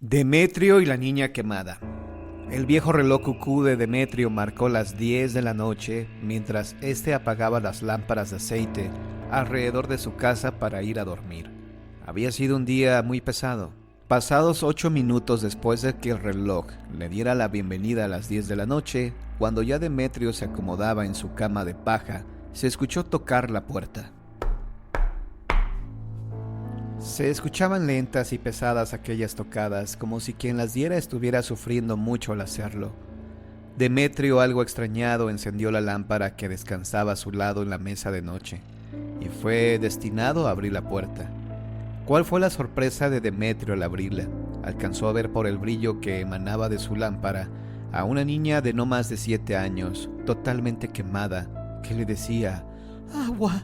Demetrio y la niña quemada. El viejo reloj cucú de Demetrio marcó las 10 de la noche mientras éste apagaba las lámparas de aceite alrededor de su casa para ir a dormir. Había sido un día muy pesado. Pasados 8 minutos después de que el reloj le diera la bienvenida a las 10 de la noche, cuando ya Demetrio se acomodaba en su cama de paja, se escuchó tocar la puerta. Se escuchaban lentas y pesadas aquellas tocadas, como si quien las diera estuviera sufriendo mucho al hacerlo. Demetrio, algo extrañado, encendió la lámpara que descansaba a su lado en la mesa de noche, y fue destinado a abrir la puerta. ¿Cuál fue la sorpresa de Demetrio al abrirla? Alcanzó a ver por el brillo que emanaba de su lámpara a una niña de no más de 7 años, totalmente quemada, que le decía: «¡Agua!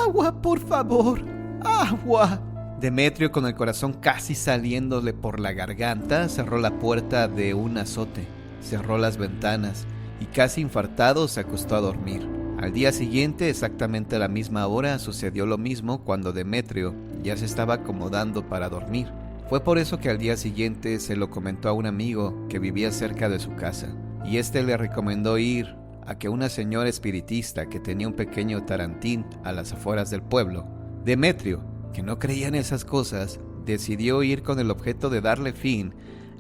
¡Agua, por favor! ¡Agua!». Demetrio, con el corazón casi saliéndole por la garganta, cerró la puerta de un azote, cerró las ventanas y casi infartado se acostó a dormir. Al día siguiente, exactamente a la misma hora, sucedió lo mismo cuando Demetrio ya se estaba acomodando para dormir. Fue por eso que al día siguiente se lo comentó a un amigo que vivía cerca de su casa, y este le recomendó ir a que una señora espiritista que tenía un pequeño tarantín a las afueras del pueblo. Demetrio, que no creía en esas cosas, decidió ir con el objeto de darle fin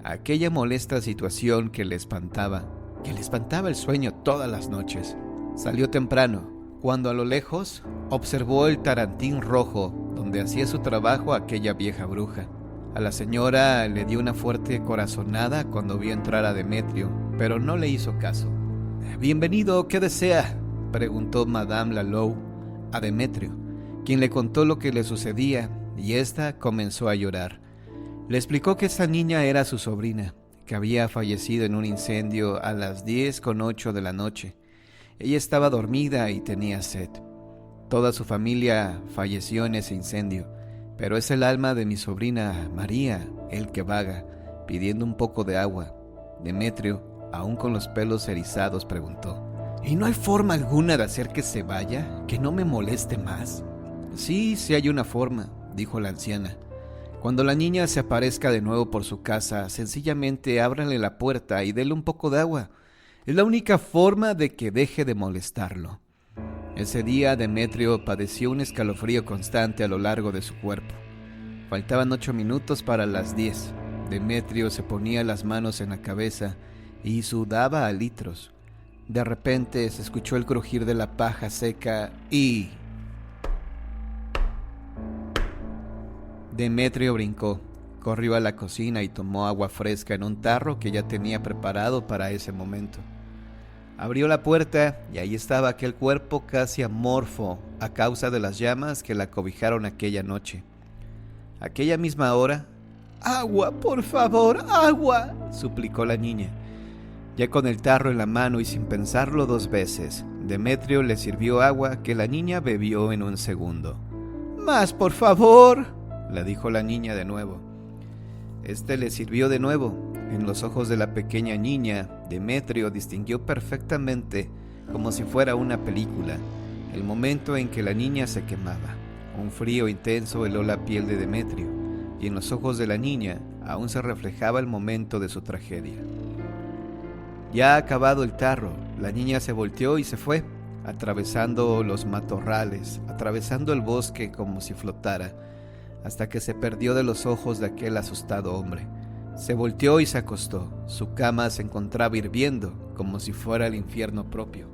a aquella molesta situación que le espantaba el sueño todas las noches. Salió temprano, cuando a lo lejos observó el tarantín rojo donde hacía su trabajo aquella vieja bruja. A la señora le dio una fuerte corazonada cuando vio entrar a Demetrio, pero no le hizo caso. «Bienvenido, ¿qué desea?», preguntó Madame Lalou a Demetrio, quien le contó lo que le sucedía, y ésta comenzó a llorar. Le explicó que esa niña era su sobrina, que había fallecido en un incendio a las 10:08 de la noche. Ella estaba dormida y tenía sed. Toda su familia falleció en ese incendio, pero es el alma de mi sobrina María el que vaga, pidiendo un poco de agua. Demetrio, aún con los pelos erizados, preguntó: «¿Y no hay forma alguna de hacer que se vaya, que no me moleste más?». «Sí hay una forma», dijo la anciana. «Cuando la niña se aparezca de nuevo por su casa, sencillamente ábranle la puerta y denle un poco de agua. Es la única forma de que deje de molestarlo». Ese día Demetrio padeció un escalofrío constante a lo largo de su cuerpo. Faltaban 8 minutos para las 10. Demetrio se ponía las manos en la cabeza y sudaba a litros. De repente se escuchó el crujir de la paja seca y... Demetrio brincó, corrió a la cocina y tomó agua fresca en un tarro que ya tenía preparado para ese momento. Abrió la puerta y ahí estaba aquel cuerpo casi amorfo a causa de las llamas que la cobijaron aquella noche. Aquella misma hora... «¡Agua, por favor, agua!», suplicó la niña. Ya con el tarro en la mano y sin pensarlo 2 veces, Demetrio le sirvió agua que la niña bebió en un segundo. «¡Más, por favor!», le dijo la niña de nuevo. Este le sirvió de nuevo. En los ojos de la pequeña niña, Demetrio distinguió perfectamente, como si fuera una película, el momento en que la niña se quemaba. Un frío intenso heló la piel de Demetrio, y en los ojos de la niña aún se reflejaba el momento de su tragedia. Ya acabado el tarro, la niña se volteó y se fue, atravesando los matorrales, atravesando el bosque como si flotara, hasta que se perdió de los ojos de aquel asustado hombre. Se volteó y se acostó. Su cama se encontraba hirviendo, como si fuera el infierno propio.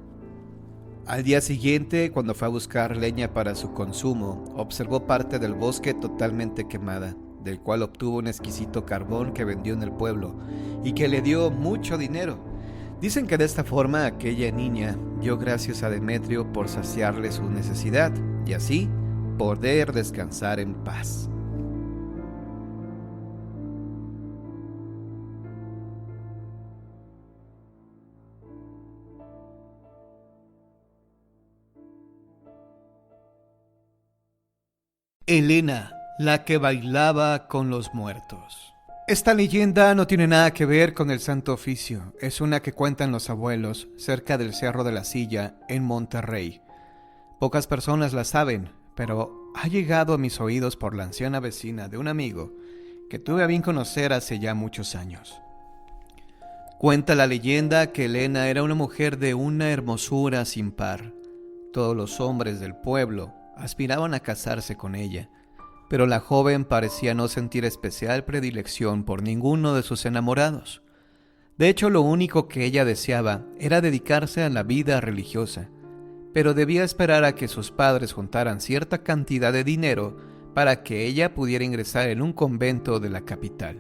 Al día siguiente, cuando fue a buscar leña para su consumo, observó parte del bosque totalmente quemada, del cual obtuvo un exquisito carbón que vendió en el pueblo y que le dio mucho dinero. Dicen que de esta forma aquella niña dio gracias a Demetrio por saciarle su necesidad y así poder descansar en paz. Elena, la que bailaba con los muertos. Esta leyenda no tiene nada que ver con el Santo Oficio. Es una que cuentan los abuelos cerca del Cerro de la Silla, en Monterrey. Pocas personas la saben, pero ha llegado a mis oídos por la anciana vecina de un amigo que tuve a bien conocer hace ya muchos años. Cuenta la leyenda que Elena era una mujer de una hermosura sin par. Todos los hombres del pueblo aspiraban a casarse con ella, pero la joven parecía no sentir especial predilección por ninguno de sus enamorados. De hecho, lo único que ella deseaba era dedicarse a la vida religiosa, pero debía esperar a que sus padres juntaran cierta cantidad de dinero para que ella pudiera ingresar en un convento de la capital.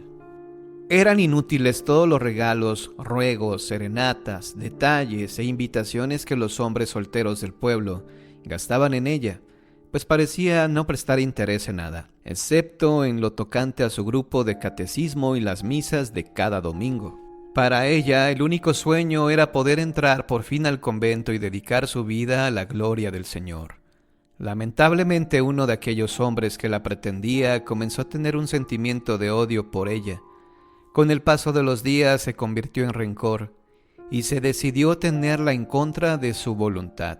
Eran inútiles todos los regalos, ruegos, serenatas, detalles e invitaciones que los hombres solteros del pueblo gastaban en ella, pues parecía no prestar interés en nada, excepto en lo tocante a su grupo de catecismo y las misas de cada domingo. Para ella, el único sueño era poder entrar por fin al convento y dedicar su vida a la gloria del Señor. Lamentablemente, uno de aquellos hombres que la pretendía comenzó a tener un sentimiento de odio por ella. Con el paso de los días se convirtió en rencor y se decidió tenerla en contra de su voluntad.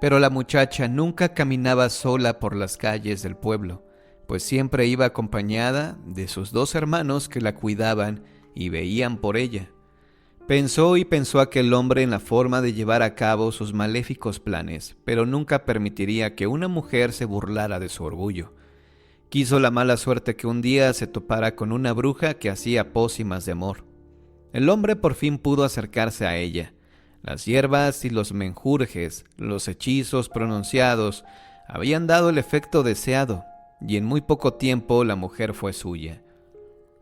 Pero la muchacha nunca caminaba sola por las calles del pueblo, pues siempre iba acompañada de sus dos hermanos que la cuidaban y veían por ella. Pensó y pensó aquel hombre en la forma de llevar a cabo sus maléficos planes, pero nunca permitiría que una mujer se burlara de su orgullo. Quiso la mala suerte que un día se topara con una bruja que hacía pócimas de amor. El hombre por fin pudo acercarse a ella. Las hierbas y los menjurjes, los hechizos pronunciados, habían dado el efecto deseado, y en muy poco tiempo la mujer fue suya.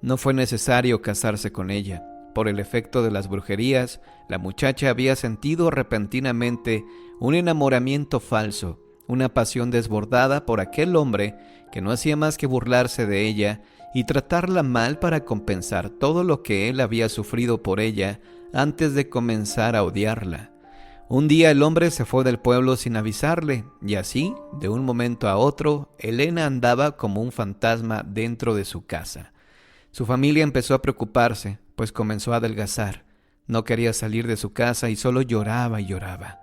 No fue necesario casarse con ella. Por el efecto de las brujerías, la muchacha había sentido repentinamente un enamoramiento falso, una pasión desbordada por aquel hombre que no hacía más que burlarse de ella y tratarla mal para compensar todo lo que él había sufrido por ella antes de comenzar a odiarla. Un día el hombre se fue del pueblo sin avisarle, y así, de un momento a otro, Elena andaba como un fantasma dentro de su casa. Su familia empezó a preocuparse, pues comenzó a adelgazar. No quería salir de su casa y solo lloraba y lloraba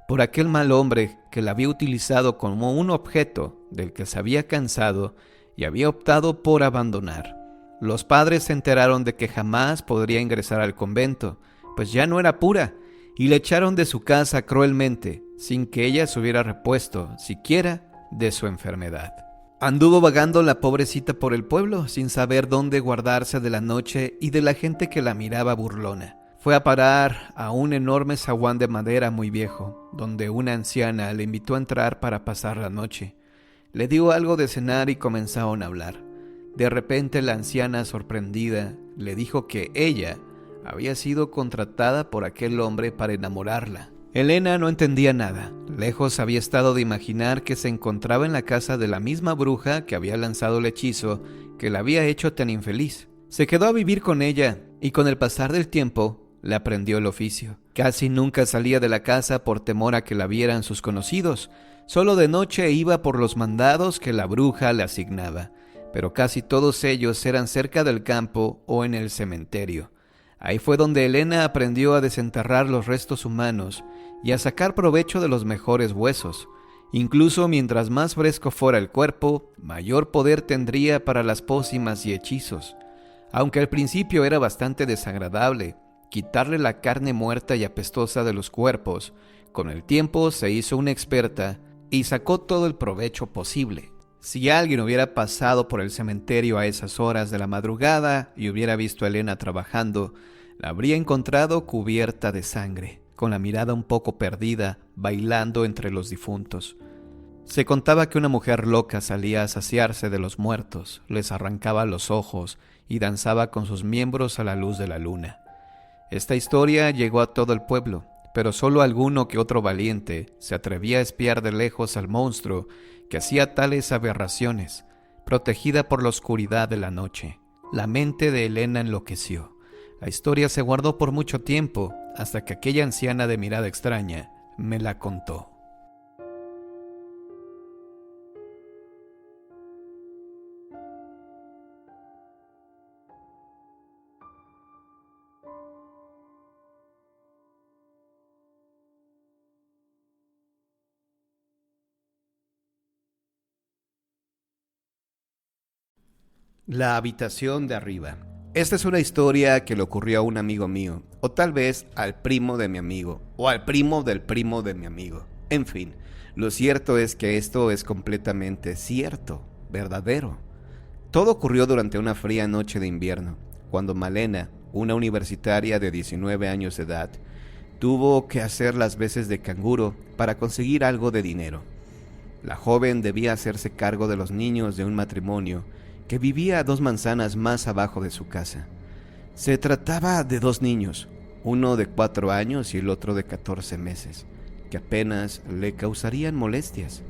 por aquel mal hombre que la había utilizado como un objeto del que se había cansado y había optado por abandonar. Los padres se enteraron de que jamás podría ingresar al convento, pues ya no era pura, y le echaron de su casa cruelmente, sin que ella se hubiera repuesto siquiera de su enfermedad. Anduvo vagando la pobrecita por el pueblo, sin saber dónde guardarse de la noche y de la gente que la miraba burlona. Fue a parar a un enorme zaguán de madera muy viejo, donde una anciana le invitó a entrar para pasar la noche. Le dio algo de cenar y comenzaron a hablar. De repente la anciana, sorprendida, le dijo que ella había sido contratada por aquel hombre para enamorarla. Elena no entendía nada. Lejos había estado de imaginar que se encontraba en la casa de la misma bruja que había lanzado el hechizo que la había hecho tan infeliz. Se quedó a vivir con ella y con el pasar del tiempo le aprendió el oficio. Casi nunca salía de la casa por temor a que la vieran sus conocidos. Solo de noche iba por los mandados que la bruja le asignaba, pero casi todos ellos eran cerca del campo o en el cementerio. Ahí fue donde Elena aprendió a desenterrar los restos humanos y a sacar provecho de los mejores huesos. Incluso mientras más fresco fuera el cuerpo, mayor poder tendría para las pócimas y hechizos. Aunque al principio era bastante desagradable quitarle la carne muerta y apestosa de los cuerpos, con el tiempo se hizo una experta y sacó todo el provecho posible. Si alguien hubiera pasado por el cementerio a esas horas de la madrugada y hubiera visto a Elena trabajando, la habría encontrado cubierta de sangre, con la mirada un poco perdida, bailando entre los difuntos. Se contaba que una mujer loca salía a saciarse de los muertos, les arrancaba los ojos y danzaba con sus miembros a la luz de la luna. Esta historia llegó a todo el pueblo, pero solo alguno que otro valiente se atrevía a espiar de lejos al monstruo que hacía tales aberraciones, protegida por la oscuridad de la noche. La mente de Elena enloqueció. La historia se guardó por mucho tiempo, hasta que aquella anciana de mirada extraña me la contó. La habitación de arriba. Esta es una historia que le ocurrió a un amigo mío, o tal vez al primo de mi amigo, o al primo de mi amigo. En fin, lo cierto es que esto es completamente cierto, verdadero. Todo ocurrió durante una fría noche de invierno, cuando Malena, una universitaria de 19 años de edad, tuvo que hacer las veces de canguro para conseguir algo de dinero. La joven debía hacerse cargo de los niños de un matrimonio que vivía a 2 manzanas más abajo de su casa. Se trataba de 2 niños, uno de 4 años y el otro de 14 meses, que apenas le causarían molestias.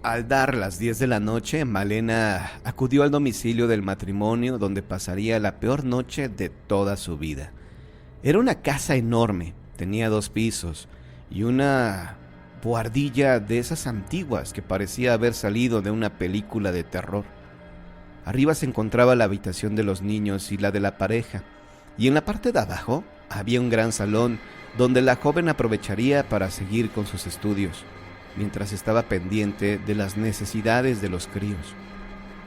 Al dar las 10 de la noche, Malena acudió al domicilio del matrimonio donde pasaría la peor noche de toda su vida. Era una casa enorme, tenía 2 pisos y una buhardilla de esas antiguas que parecía haber salido de una película de terror. Arriba se encontraba la habitación de los niños y la de la pareja, y en la parte de abajo había un gran salón donde la joven aprovecharía para seguir con sus estudios, mientras estaba pendiente de las necesidades de los críos.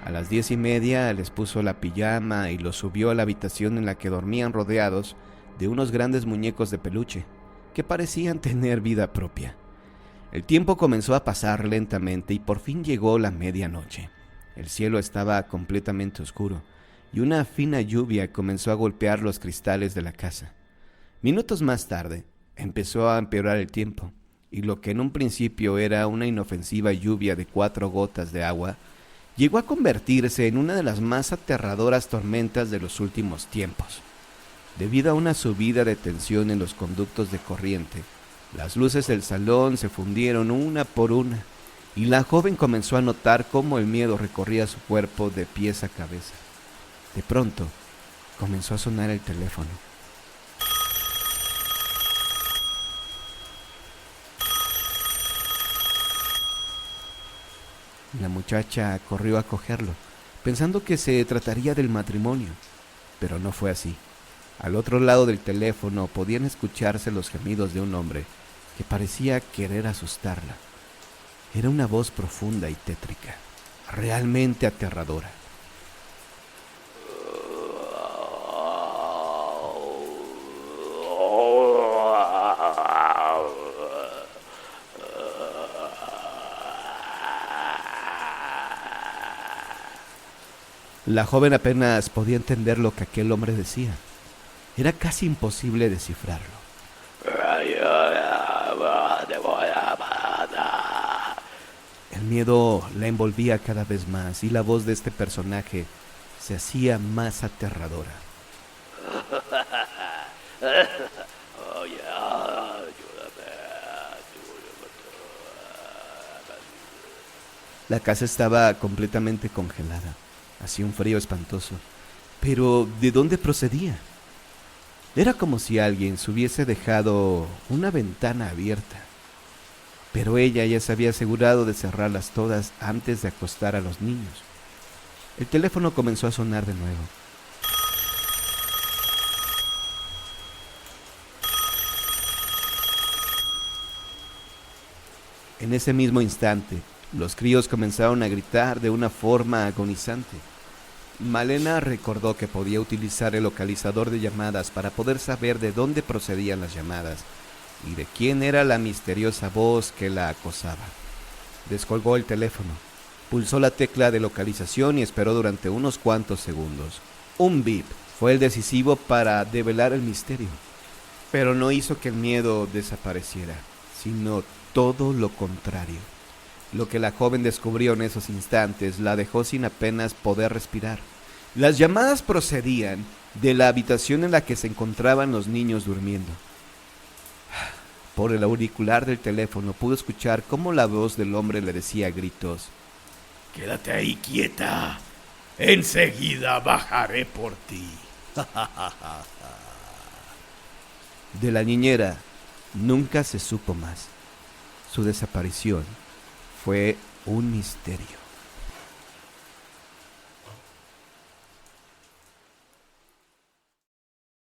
A las 10:30 les puso la pijama y los subió a la habitación en la que dormían rodeados de unos grandes muñecos de peluche, que parecían tener vida propia. El tiempo comenzó a pasar lentamente y por fin llegó la medianoche. El cielo estaba completamente oscuro y una fina lluvia comenzó a golpear los cristales de la casa. Minutos más tarde, empezó a empeorar el tiempo, y lo que en un principio era una inofensiva lluvia de 4 gotas de agua, llegó a convertirse en una de las más aterradoras tormentas de los últimos tiempos. Debido a una subida de tensión en los conductos de corriente, las luces del salón se fundieron una por una, y la joven comenzó a notar cómo el miedo recorría su cuerpo de pies a cabeza. De pronto, comenzó a sonar el teléfono. La muchacha corrió a cogerlo, pensando que se trataría del matrimonio, pero no fue así. Al otro lado del teléfono podían escucharse los gemidos de un hombre que parecía querer asustarla. Era una voz profunda y tétrica, realmente aterradora. La joven apenas podía entender lo que aquel hombre decía. Era casi imposible descifrarlo. El miedo la envolvía cada vez más y la voz de este personaje se hacía más aterradora. La casa estaba completamente congelada. Hacía un frío espantoso. Pero, ¿de dónde procedía? Era como si alguien se hubiese dejado una ventana abierta. Pero ella ya se había asegurado de cerrarlas todas antes de acostar a los niños. El teléfono comenzó a sonar de nuevo. En ese mismo instante, los críos comenzaron a gritar de una forma agonizante. Malena recordó que podía utilizar el localizador de llamadas para poder saber de dónde procedían las llamadas y de quién era la misteriosa voz que la acosaba. Descolgó el teléfono, pulsó la tecla de localización y esperó durante unos cuantos segundos. Un bip fue el decisivo para develar el misterio, pero no hizo que el miedo desapareciera, sino todo lo contrario. Lo que la joven descubrió en esos instantes la dejó sin apenas poder respirar. Las llamadas procedían de la habitación en la que se encontraban los niños durmiendo. Por el auricular del teléfono pudo escuchar cómo la voz del hombre le decía a gritos: «Quédate ahí quieta, enseguida bajaré por ti». De la niñera nunca se supo más. Su desaparición fue un misterio.